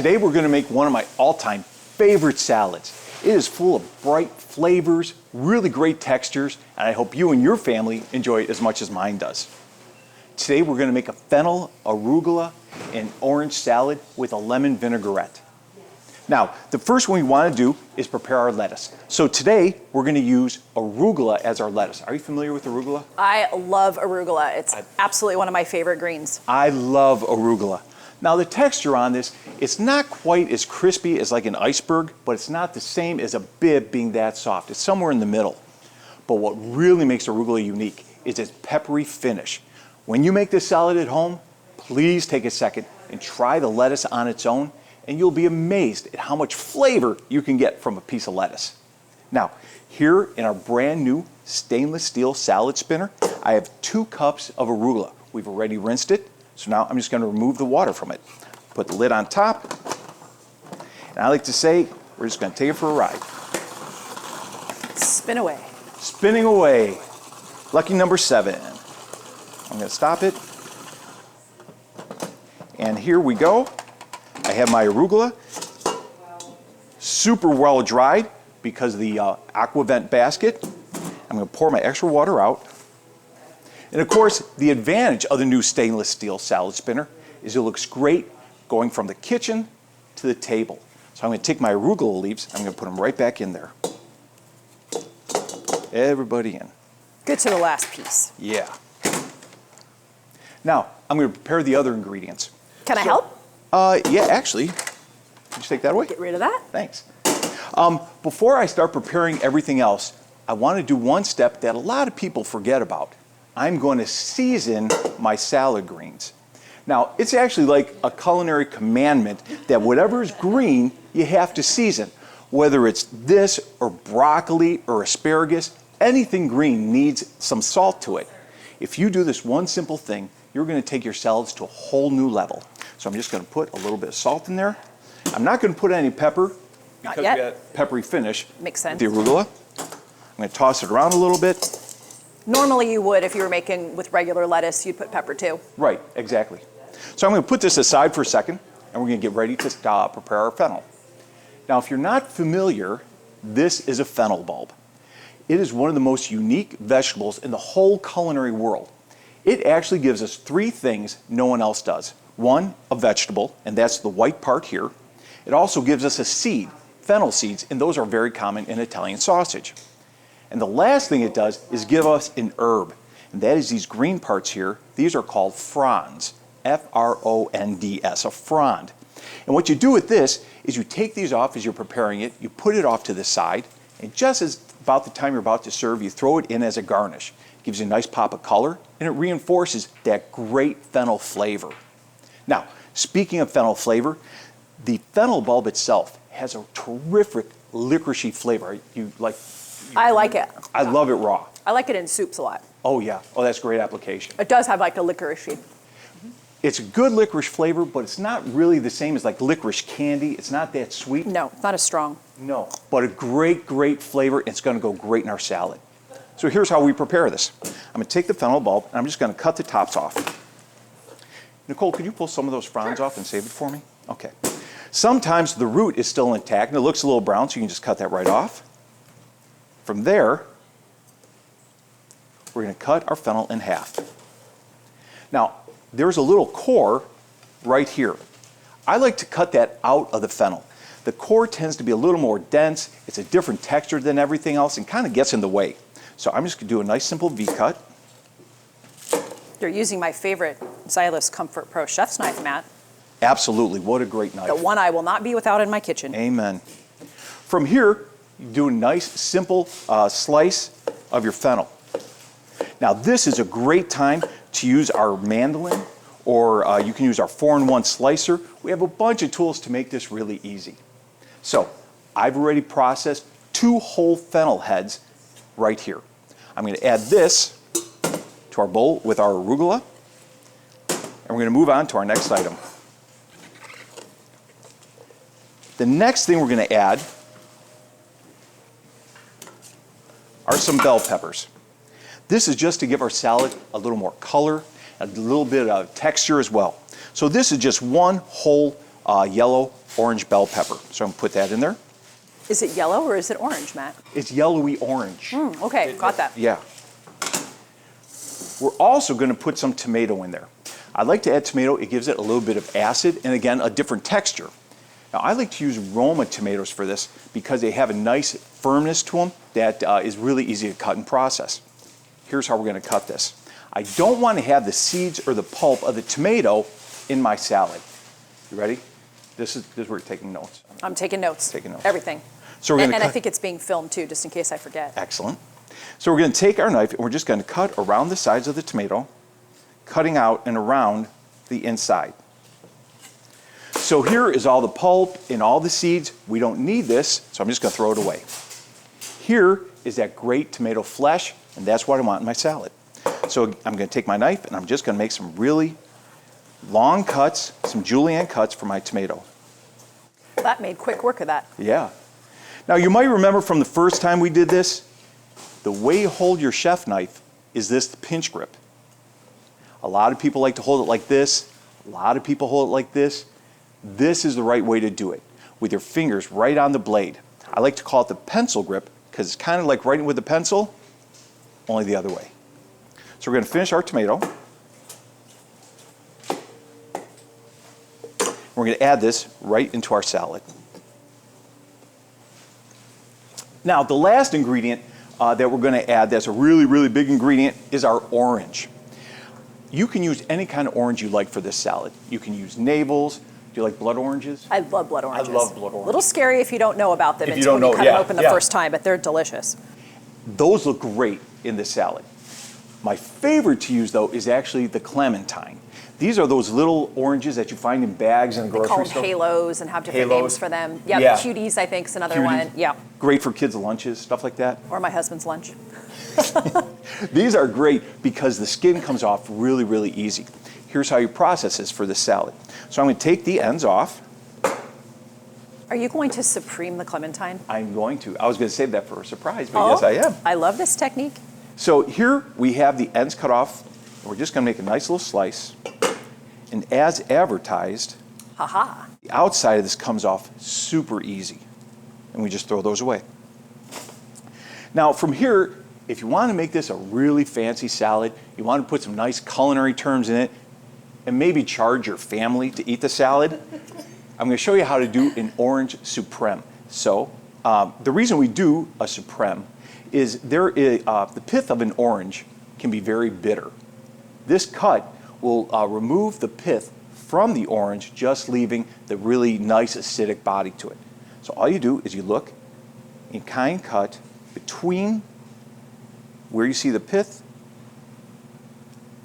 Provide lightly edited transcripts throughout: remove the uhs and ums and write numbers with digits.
Today we're going to make one of my all-time favorite salads. It is full of bright flavors, really great textures, and I hope you and your family enjoy it as much as mine does. Today we're going to make a fennel, arugula, and orange salad with a lemon vinaigrette. Now, the first one we want to do is prepare our lettuce. So today we're going to use arugula as our lettuce. Are you familiar with arugula? I love arugula. It's absolutely one of my favorite greens. I love arugula. Now the texture on this, it's not quite as crispy as like an iceberg, but it's not the same as a bib being that soft. It's somewhere in the middle. But what really makes arugula unique is its peppery finish. When you make this salad at home, please take a second and try the lettuce on its own, and you'll be amazed at how much flavor you can get from a piece of lettuce. Now, here in our brand new stainless steel salad spinner, I have 2 cups of arugula. We've already rinsed it. So now I'm just going to remove the water from it. Put the lid on top. And I like to say, we're just going to take it for a ride. Spin away. Spinning away. Lucky number 7. I'm going to stop it. And here we go. I have my arugula. Super well dried because of the aquavent basket. I'm going to pour my extra water out. And of course, the advantage of the new stainless steel salad spinner is it looks great going from the kitchen to the table. So I'm going to take my arugula leaves, I'm going to put them right back in there. Everybody in. Good to the last piece. Yeah. Now, I'm going to prepare the other ingredients. Can I help? Yeah, actually. Can you take that away? Get rid of that. Thanks. Before I start preparing everything else, I want to do one step that a lot of people forget about. I'm going to season my salad greens. Now, it's actually like a culinary commandment that whatever is green, you have to season. Whether it's this or broccoli or asparagus, anything green needs some salt to it. If you do this one simple thing, you're going to take your salads to a whole new level. So I'm just going to put a little bit of salt in there. I'm not going to put any pepper because we got peppery finish. Makes sense. With the arugula. I'm going to toss it around a little bit. Normally you would, if you were making with regular lettuce, you'd put pepper too. Right, exactly. So I'm going to put this aside for a second, and we're going to get ready to prepare our fennel. Now, if you're not familiar, this is a fennel bulb. It is one of the most unique vegetables in the whole culinary world. It actually gives us 3 things no one else does. 1, a vegetable, and that's the white part here. It also gives us a seed, fennel seeds, and those are very common in Italian sausage. And the last thing it does is give us an herb, and that is these green parts here. These are called fronds, F-R-O-N-D-S, a frond. And what you do with this is you take these off as you're preparing it, you put it off to the side, and just as about the time you're about to serve, you throw it in as a garnish. It gives you a nice pop of color, and it reinforces that great fennel flavor. Now, speaking of fennel flavor, the fennel bulb itself has a terrific licoricey flavor. I like it. I love it raw. I like it in soups a lot. Oh yeah, oh that's great application. It does have like a licorice. It's a good licorice flavor, but it's not really the same as like licorice candy. It's not that sweet. No, it's not as strong. No, but a great, great flavor. It's going to go great in our salad. So here's how we prepare this. I'm going to take the fennel bulb, and I'm just going to cut the tops off. Nicole, could you pull some of those fronds off and save it for me? Okay. Sometimes the root is still intact, and it looks a little brown, so you can just cut that right off. From there, we're going to cut our fennel in half. Now, there's a little core right here. I like to cut that out of the fennel. The core tends to be a little more dense. It's a different texture than everything else and kind of gets in the way. So I'm just going to do a nice simple V-cut. You're using my favorite Zyliss Comfort Pro Chef's Knife, Matt. Absolutely. What a great knife. The one I will not be without in my kitchen. Amen. From here, you do a nice simple slice of your fennel. Now this is a great time to use our mandolin, or you can use our 4-in-1 slicer. We have a bunch of tools to make this really easy. So I've already processed 2 whole fennel heads right here. I'm going to add this to our bowl with our arugula, and we're going to move on to our next item. The next thing we're going to add are some bell peppers. This is just to give our salad a little more color, a little bit of texture as well. So this is just 1 whole yellow orange bell pepper. So I'm gonna put that in there. Is it yellow or is it orange, Matt? It's yellowy orange. Okay, got that. Yeah. We're also gonna put some tomato in there. I like to add tomato, it gives it a little bit of acid and again, a different texture. Now I like to use Roma tomatoes for this because they have a nice firmness to them that is really easy to cut and process. Here's how we're gonna cut this. I don't wanna have the seeds or the pulp of the tomato in my salad. You ready? This is where you're taking notes. I'm taking notes. Taking notes. Everything. So we're gonna and I cut. think it's being filmed too, just in case I forget. Excellent. So we're gonna take our knife and we're just gonna cut around the sides of the tomato, cutting out and around the inside. So here is all the pulp and all the seeds. We don't need this, so I'm just gonna throw it away. Here is that great tomato flesh, and that's what I want in my salad. So I'm gonna take my knife and I'm just gonna make some really long cuts, some julienne cuts for my tomato. That made quick work of that. Yeah. Now you might remember from the first time we did this, the way you hold your chef knife is this pinch grip. A lot of people like to hold it like this. A lot of people hold it like this. This is the right way to do it, with your fingers right on the blade. I like to call it the pencil grip because it's kind of like writing with a pencil, only the other way. So we're going to finish our tomato. We're going to add this right into our salad. Now, the last ingredient that we're going to add that's a really, really big ingredient is our orange. You can use any kind of orange you like for this salad. You can use navels. Do you like blood oranges? I love blood oranges. I love blood oranges. A little scary if you don't know about them If you until don't know, you cut yeah, them open the yeah. first time, but they're delicious. Those look great in the salad. My favorite to use, though, is actually the clementine. These are those little oranges that you find in bags in a They call grocery them store. halos and have different Halos. names for them. Yeah, Yeah. cuties, I think, is another Cuties. one. Yeah, Great for kids' lunches, stuff like that. or my husband's lunch. These are great because the skin comes off really, really easy. Here's how you process this for the salad. So I'm going to take the ends off. Are you going to supreme the clementine? I'm going to. I was going to save that for a surprise, but yes, I am. I love this technique. So here we have the ends cut off. We're just going to make a nice little slice. And as advertised, Ha-ha. the outside of this comes off super easy. And we just throw those away. Now from here, if you want to make this a really fancy salad, you want to put some nice culinary terms in it, and maybe charge your family to eat the salad, I'm going to show you how to do an orange supreme. So the reason we do a supreme is the pith of an orange can be very bitter. This cut will remove the pith from the orange, just leaving the really nice acidic body to it. So all you do is you look and kind of cut between where you see the pith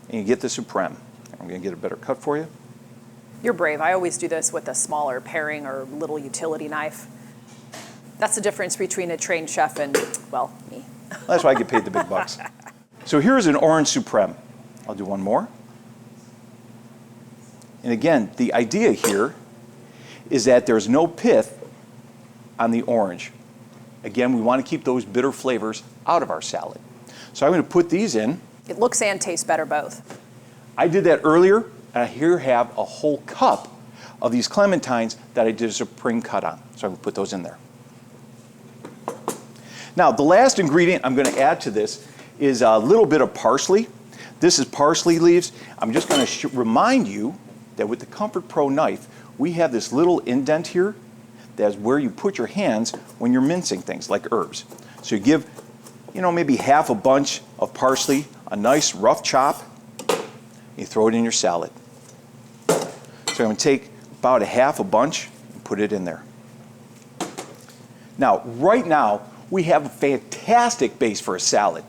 and you get the supreme. I'm going to get a better cut for you. You're brave. I always do this with a smaller paring or little utility knife. That's the difference between a trained chef and, well, me. That's why I get paid the big bucks. So here's an orange supreme. I'll do one more. And again, the idea here is that there's no pith on the orange. Again, we want to keep those bitter flavors out of our salad. So I'm going to put these in. It looks and tastes better both. I did that earlier, and I here have a whole cup of these clementines that I did a supreme cut on. So I'm going to put those in there. Now, the last ingredient I'm going to add to this is a little bit of parsley. This is parsley leaves. I'm just going to remind you that with the Comfort Pro knife, we have this little indent here. That's where you put your hands when you're mincing things like herbs. So you give, maybe half a bunch of parsley, a nice rough chop, you throw it in your salad. So I'm going to take about a half a bunch and put it in there. Now, right now, we have a fantastic base for a salad.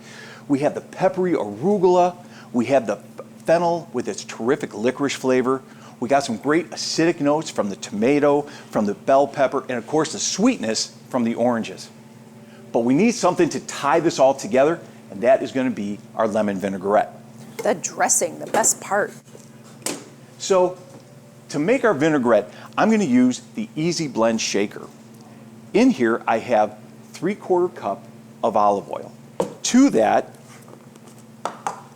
We have the peppery arugula, we have the fennel with its terrific licorice flavor, we got some great acidic notes from the tomato, from the bell pepper, and of course the sweetness from the oranges. But we need something to tie this all together, and that is going to be our lemon vinaigrette. The dressing, the best part. So to make our vinaigrette, I'm going to use the Easy Blend shaker. In here I have 3/4 cup of olive oil. To that,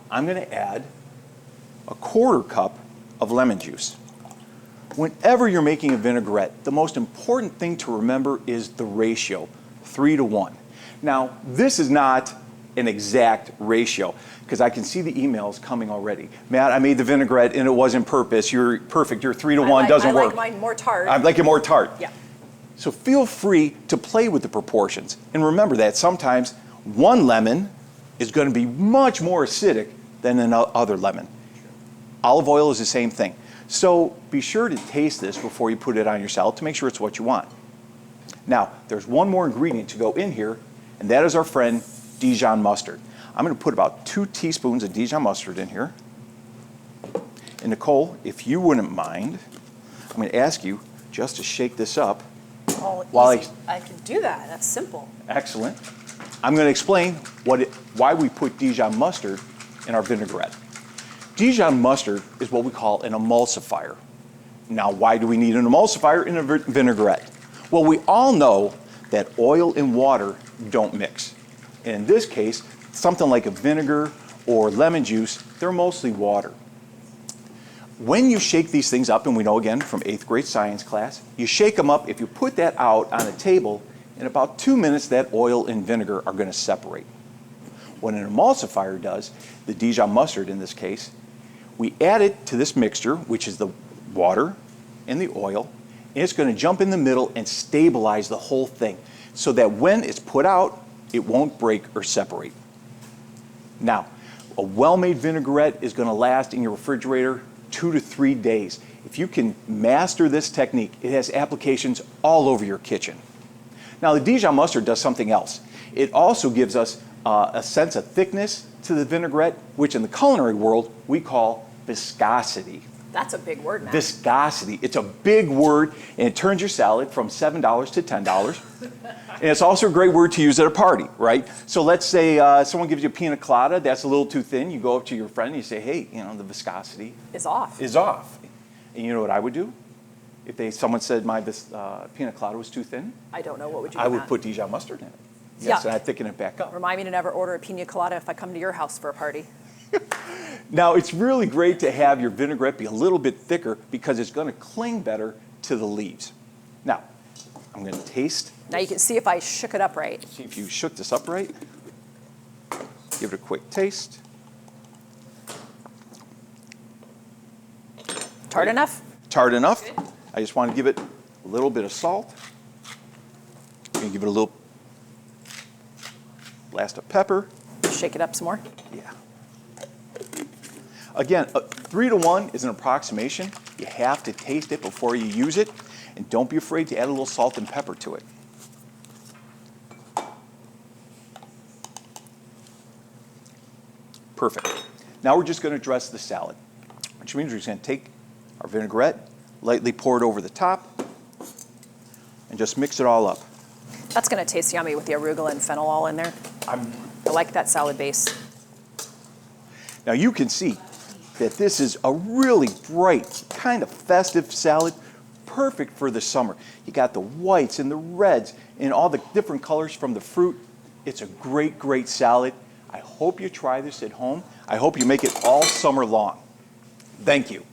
I'm going to add a 1/4 cup of lemon juice. Whenever you're making a vinaigrette, the most important thing to remember is the ratio, 3 to 1. Now, this is not an exact ratio, because I can see the emails coming already. Matt, I made the vinaigrette and it wasn't purpose. You're perfect. Your 3 to 1 doesn't work. I like mine more tart. I like it more tart. Yeah. So feel free to play with the proportions. And remember that sometimes one lemon is going to be much more acidic than another lemon. Olive oil is the same thing. So be sure to taste this before you put it on your salad to make sure it's what you want. Now, there's one more ingredient to go in here, and that is our friend Dijon mustard. I'm going to put about 2 teaspoons of Dijon mustard in here. And Nicole, if you wouldn't mind, I'm going to ask you just to shake this up. Oh, while easy. I can do that. That's simple. Excellent. I'm going to explain why we put Dijon mustard in our vinaigrette. Dijon mustard is what we call an emulsifier. Now, why do we need an emulsifier in a vinaigrette? Well, we all know that oil and water don't mix. And in this case, something like a vinegar or lemon juice, they're mostly water. When you shake these things up, and we know again from 8th grade science class, you shake them up, if you put that out on a table, in about 2 minutes that oil and vinegar are going to separate. What an emulsifier does, the Dijon mustard in this case, we add it to this mixture, which is the water and the oil, and it's going to jump in the middle and stabilize the whole thing so that when it's put out, it won't break or separate. Now, a well-made vinaigrette is going to last in your refrigerator 2 to 3 days. If you can master this technique, it has applications all over your kitchen. Now, the Dijon mustard does something else. It also gives us a sense of thickness to the vinaigrette, which in the culinary world we call viscosity. That's a big word, Matt. Viscosity. It's a big word, and it turns your salad from $7 to $10. And it's also a great word to use at a party, right? So let's say someone gives you a pina colada that's a little too thin. You go up to your friend and you say, hey, the viscosity is off. And you know what I would do? If someone said my pina colada was too thin, I don't know, what would you do? I would put Dijon mustard in it. Yes, and I'd thicken it back up. Remind me to never order a pina colada if I come to your house for a party. Now, it's really great to have your vinaigrette be a little bit thicker because it's going to cling better to the leaves. Now, I'm going to taste. Now you can see if I shook it up right. See if you shook this up right. Give it a quick taste. Tart enough? Tart enough. Good. I just want to give it a little bit of salt. I'm going to give it a little blast of pepper. Shake it up some more. Yeah. Again, 3 to 1 is an approximation. You have to taste it before you use it, and don't be afraid to add a little salt and pepper to it. Perfect. Now we're just going to dress the salad, which means we're just going to take our vinaigrette, lightly pour it over the top, and just mix it all up. That's going to taste yummy with the arugula and fennel all in there. I like that salad base. Now you can see that this is a really bright, kind of festive salad, perfect for the summer. You got the whites and the reds and all the different colors from the fruit. It's a great, great salad. I hope you try this at home. I hope you make it all summer long. Thank you.